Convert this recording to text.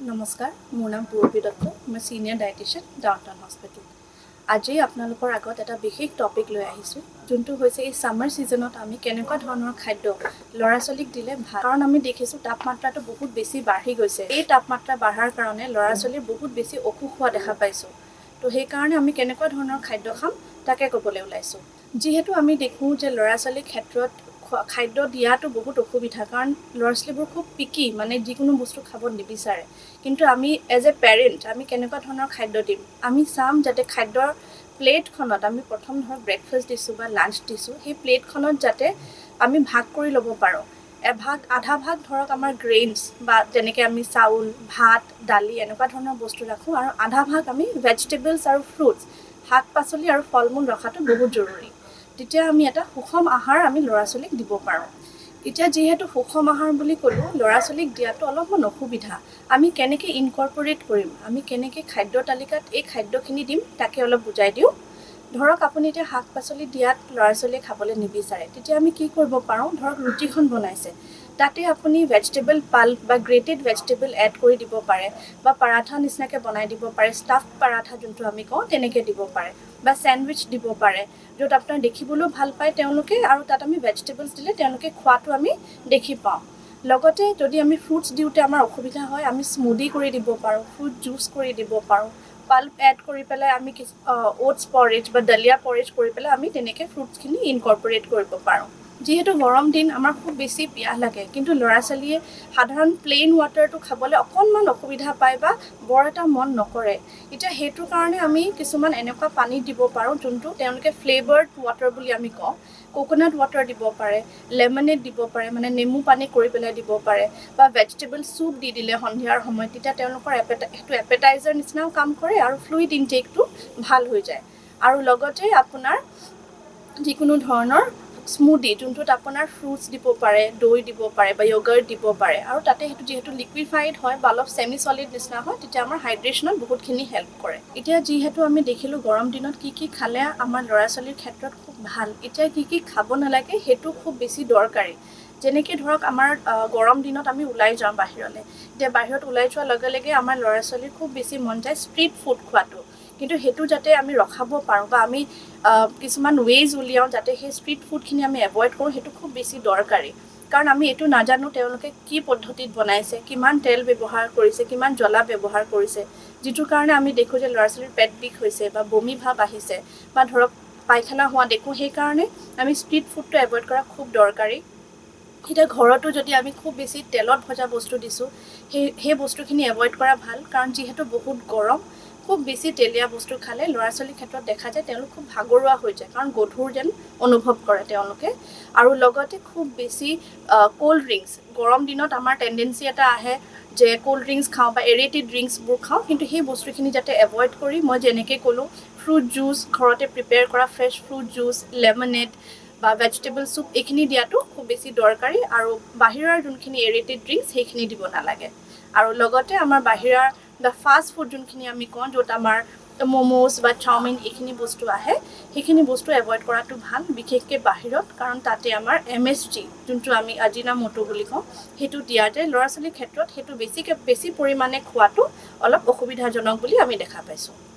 নমস্কাৰ, মোৰ নাম পূৰবী দত্ত। মই ছিনিয়ৰ ডায়েটিচিয়ান ডাউনটাউন হস্পিটেল। আজি আপোনালোকৰ আগত এটা বিশেষ টপিক লৈ আহিছোঁ, যোনটো হৈছে এই ছামাৰ ছিজনত আমি কেনেকুৱা ধৰণৰ খাদ্য ল'ৰা ছোৱালীক দিলে ভাল। কাৰণ আমি দেখিছোঁ তাপমাত্ৰাটো বহুত বেছি বাঢ়ি গৈছে। এই তাপমাত্ৰা বাঢ়াৰ কাৰণে ল'ৰা ছোৱালীৰ বহুত বেছি অসুখ হোৱা দেখা পাইছোঁ। তো সেইকাৰণে আমি কেনেকুৱা ধৰণৰ খাদ্য খাম তাকে ক'বলৈ ওলাইছোঁ। যিহেতু আমি দেখোঁ যে ল'ৰা ছোৱালীৰ ক্ষেত্ৰত খাদ্য দিয়াটো বহুত অসুবিধা, কাৰণ ল'ৰা ছোৱালীবোৰ খুব পিকি, মানে যিকোনো বস্তু খাব নিবিচাৰে। কিন্তু আমি এজ এ পেৰেণ্ট আমি কেনেকুৱা ধৰণৰ খাদ্য দিম, আমি চাম যাতে খাদ্যৰ প্লেটখনত আমি প্ৰথম ধৰক ব্ৰেকফাষ্ট দিছোঁ বা লাঞ্চ দিছোঁ, সেই প্লেটখনত যাতে আমি ভাগ কৰি ল'ব পাৰোঁ। আধা ভাগ ধৰক আমাৰ গ্ৰেইনছ বা যেনেকৈ আমি চাউল, ভাত, দালি এনেকুৱা ধৰণৰ বস্তু ৰাখোঁ, আৰু আধা ভাগ আমি ভেজিটেবলছ আৰু ফ্ৰুটছ, শাক পাচলি আৰু ফল মূল ৰখাটো বহুত জৰুৰী। তেতিয়া আমি এটা সুষম আহাৰ আমি ল'ৰা ছোৱালীক দিব পাৰোঁ। এতিয়া যিহেতু সুষম আহাৰ বুলি ক'লোঁ, ল'ৰা ছোৱালীক দিয়াটো অলপমান অসুবিধা। আমি কেনেকৈ ইনকৰ্পৰেট কৰিম, আমি কেনেকৈ খাদ্য তালিকাত এই খাদ্যখিনি দিম তাকে অলপ বুজাই দিওঁ। ধৰক আপুনি এতিয়া শাক পাচলি দিয়াত ল'ৰা ছোৱালীয়ে খাবলৈ নিবিচাৰে, তেতিয়া আমি কি কৰিব পাৰোঁ, ধৰক ৰুটিখন বনাইছে, তাতে আপুনি ভেজিটেবল পাল্প বা গ্ৰেটেড ভেজিটেবল এড কৰি দিব পাৰে, বা পাৰাঠা নিচিনাকৈ বনাই দিব পাৰে, ষ্টাফ পাৰাঠা যোনটো আমি কওঁ তেনেকৈ দিব পাৰে, বা চেণ্ডউইচ দিব পাৰে, য'ত আপোনাৰ দেখিবলৈও ভাল পায় তেওঁলোকে, আৰু তাত আমি ভেজিটেবলছ দিলে তেওঁলোকে খোৱাটো আমি দেখি পাওঁ। লগতে যদি আমি ফ্ৰুটছ দিওঁতে আমাৰ অসুবিধা হয়, আমি স্মুদি কৰি দিব পাৰোঁ, ফ্ৰুট জুচ কৰি দিব পাৰোঁ, পাল্প এড কৰি পেলাই আমি অ'টছ পৰেজ বা দলিয়া পৰেজ কৰি পেলাই আমি তেনেকৈ ফ্ৰুটছখিনি ইনকৰ্পৰেট কৰিব পাৰোঁ। যিহেতু গৰম দিন, আমাৰ খুব বেছি পিয়াহ লাগে, কিন্তু ল'ৰা ছোৱালীয়ে সাধাৰণ প্লেইন ৱাটাৰটো খাবলৈ অকণমান অসুবিধা পায় বা বৰ এটা মন নকৰে। এতিয়া সেইটো কাৰণে আমি কিছুমান এনেকুৱা পানী দিব পাৰোঁ যোনটো তেওঁলোকে ফ্লেভাৰ্ড ৱাটাৰ বুলি আমি কওঁ। কোকোনাট ৱাটাৰ দিব পাৰে, লেমনেড দিব পাৰে, মানে নেমু পানী কৰি পেলাই দিব পাৰে, বা ভেজিটেবল চুপ দি দিলে সন্ধিয়াৰ সময়ত, তেতিয়া তেওঁলোকৰ সেইটো এপেটাইজাৰ নিচিনাও কাম কৰে আৰু ফ্লুইড ইনটেকটো ভাল হৈ যায়। আৰু লগতে আপোনাৰ যিকোনো ধৰণৰ স্মুদি, যোনটোত আপোনাৰ ফ্ৰুটছ দিব পাৰে, দৈ দিব পাৰে বা য়গাৰ্ট দিব পাৰে, আৰু তাতে সেইটো যিহেতু লিকুইফাইড হয় বা অলপ ছেমি ছলিড নিচিনা হয়, তেতিয়া আমাৰ হাইড্ৰেশ্যনত বহুতখিনি হেল্প কৰে। এতিয়া যিহেতু আমি দেখিলোঁ গৰম দিনত কি খালে আমাৰ ল'ৰা ছোৱালীৰ ক্ষেত্ৰত খুব ভাল, এতিয়া কি খাব নালাগে সেইটো খুব বেছি দৰকাৰী। যেনেকৈ ধৰক আমাৰ গৰম দিনত আমি ওলাই যাওঁ বাহিৰলৈ, এতিয়া বাহিৰত ওলাই যোৱাৰ লগে লগে আমাৰ ল'ৰা ছোৱালীৰ খুব বেছি মন যায় ষ্ট্ৰীট ফুড খোৱাটো, কিন্তু সেইটো যাতে আমি ৰখাব পাৰোঁ বা আমি কিছুমান ৱেজ উলিয়াওঁ যাতে সেই ষ্ট্ৰীট ফুডখিনি আমি এভইড কৰোঁ, সেইটো খুব বেছি দৰকাৰী। কাৰণ আমি এইটো নাজানো তেওঁলোকে কি পদ্ধতিত বনাইছে, কিমান তেল ব্যৱহাৰ কৰিছে, কিমান জ্বলা ব্যৱহাৰ কৰিছে, যিটোৰ কাৰণে আমি দেখোঁ যে ল'ৰা ছোৱালীৰ পেট বিষ হৈছে বা বমি ভাৱ আহিছে বা ধৰক পায়খানা হোৱা দেখোঁ। সেইকাৰণে আমি ষ্ট্ৰীট ফুডটো এভইড কৰা খুব দৰকাৰী। এতিয়া ঘৰতো যদি আমি খুব বেছি তেলত ভজা বস্তু দিছোঁ, সেই বস্তুখিনি এভইড কৰা ভাল, কাৰণ যিহেতু বহুত গৰম, খুব বেছি তেলীয়া বস্তু খালে ল'ৰা ছোৱালীৰ ক্ষেত্ৰত দেখা যায় তেওঁলোক খুব ভাগৰুৱা হৈ যায়, কাৰণ গধুৰ যেন অনুভৱ কৰে তেওঁলোকে। আৰু লগতে খুব বেছি ক'ল্ড ড্ৰিংকছ, গৰম দিনত আমাৰ টেণ্ডেঞ্চি এটা আহে যে ক'ল্ড ড্ৰিংকছ খাওঁ বা এৰেটেড ড্ৰিংকছবোৰ খাওঁ, কিন্তু সেই বস্তুখিনি যাতে এভইড কৰি মই যেনেকৈ ক'লোঁ ফ্ৰুট জুচ, ঘৰতে প্ৰিপেয়াৰ কৰা ফ্ৰেছ ফ্ৰুট জুচ, লেমনেড বা ভেজিটেবল চুপ, এইখিনি দিয়াটো খুব বেছি দৰকাৰী। আৰু বাহিৰৰ যোনখিনি এৰেটেড ড্ৰিংকছ সেইখিনি দিব নালাগে। আৰু লগতে আমাৰ বাহিৰৰ দ্য ফাষ্ট ফুড যোনখিনি আমি কওঁ, য'ত আমাৰ ম'ম'জ বা চাওমিন এইখিনি বস্তু আহে, সেইখিনি বস্তু এভইড কৰাটো ভাল, বিশেষকৈ বাহিৰত, কাৰণ তাতে আমাৰ MSG যোনটো আমি আজিনামোটো বুলি কওঁ, সেইটো দিয়া যায়। ল'ৰা ছোৱালীৰ ক্ষেত্ৰত সেইটো বেছি পৰিমাণে খোৱাটো অলপ অসুবিধাজনক বুলি আমি দেখা পাইছোঁ।